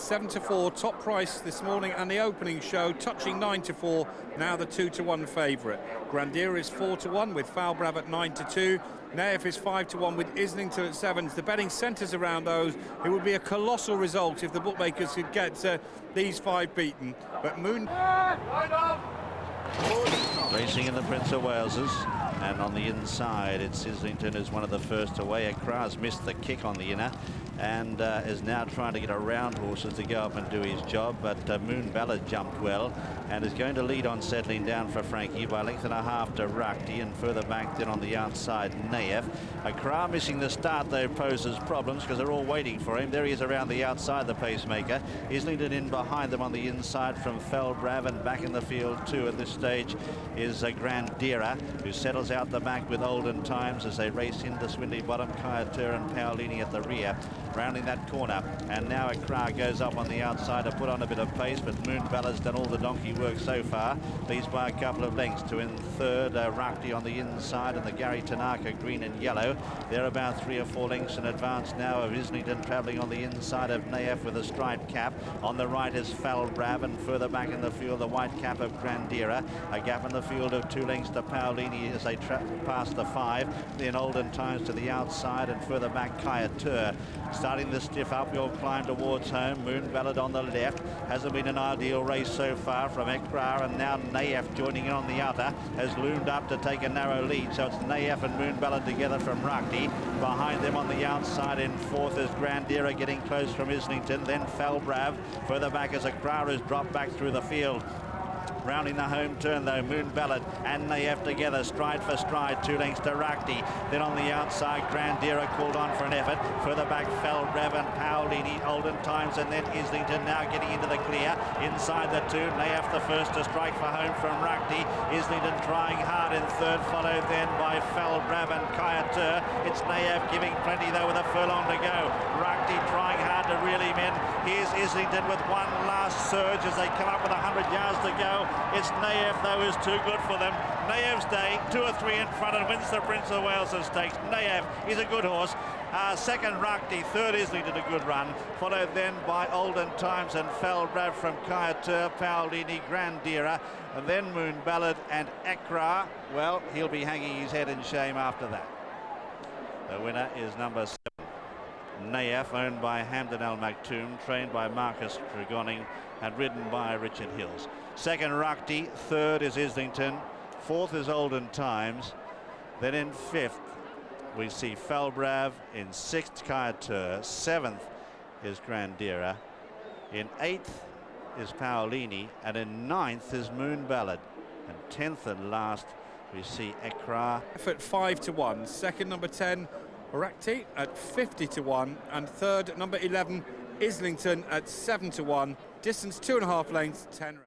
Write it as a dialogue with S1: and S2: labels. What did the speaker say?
S1: 7-4, top price this morning and the opening show, touching 9-4, now the 2-1 favourite. Grandira is 4-1 with Falbrav at 9-2. Nayef is 5-1 with Islington at 7s. The betting centres around those. It would be a colossal result if the bookmakers could get these 5 beaten. But Moon...
S2: Racing in the Prince of Wales's, and on the inside it's Islington who's one of the first away. Akrar's missed the kick on the inner and is now trying to get around horses to go up and do his job, but Moon Ballad jumped well and is going to lead on, settling down for Frankie by 1.5 to Rakti, and further back then on the outside Nayef. Akrar missing the start though poses problems because they're all waiting for him. There he is around the outside, the pacemaker. Islington in behind them on the inside from Falbrav, and back in the field too at this stage is Grandira, who settles out the back with Olden Times as they race into Swindley Bottom. Kayatur and Paolini at the rear, rounding that corner, and now Akrar goes up on the outside to put on a bit of pace, but Moon Ballad's done all the donkey work so far, leads by a couple of lengths to in third Rakti on the inside, and the Gary Tanaka green and yellow. They're about 3 or 4 lengths in advance now of Islington, travelling on the inside of Nayef with a striped cap. On the right is Falbrav, and further back in the field the white cap of Grandira. A gap in the field of 2 lengths to Paolini as they pass the 5. Then Olden Times to the outside, and further back Kayatur. Starting the stiff uphill climb towards home. Moon Ballad on the left. Hasn't been an ideal race so far from Akrar, and now Nayef joining in on the outer has loomed up to take a narrow lead. So it's Nayef and Moon Ballad together from Rakti. Behind them on the outside in fourth is Grandira, getting close from Islington. Then Falbrav. Further back as Akrar has dropped back through the field. Rounding the home turn though, Moon Ballad and Nayef together, stride for stride, 2 lengths to Rakti. Then on the outside, Grandira called on for an effort. Further back, Falbrav and Paolini, Olden Times, and then Islington now getting into the clear. Inside the 2, Nayef the first to strike for home from Rakti. Islington trying hard in third, followed then by Falbrav and Kayatur. It's Nayef giving plenty though with a furlong to go. Rakti trying hard to reel him in. Here's Islington with one last surge as they come up with 100 yards to go. It's Nayef though who's too good for them. Nayef's day, 2 or 3 in front and wins the Prince of Wales Stakes. Nayef, he's a good horse. Second Rakti, third Islington, a good run. Followed then by Olden Times and Falbrav from Kayatur, Paolini, Grandira, and then Moon Ballad and Akrar. Well, he'll be hanging his head in shame after that. The winner is number 7. Nayef, owned by Hamdan Al Maktoum, trained by Marcus Tregoning and ridden by Richard Hills. Second Rakti, third is Islington, fourth is Olden Times. Then in fifth we see Falbrav, in sixth Kayatur, seventh is Grandira, in eighth is Paolini, and in ninth is Moon Ballad, and 10th and last we see Akrar.
S1: At 5-1, second number 10 Rakti at 50-1, and third number 11 Islington at 7-1. Distance 2.5 lengths, 10.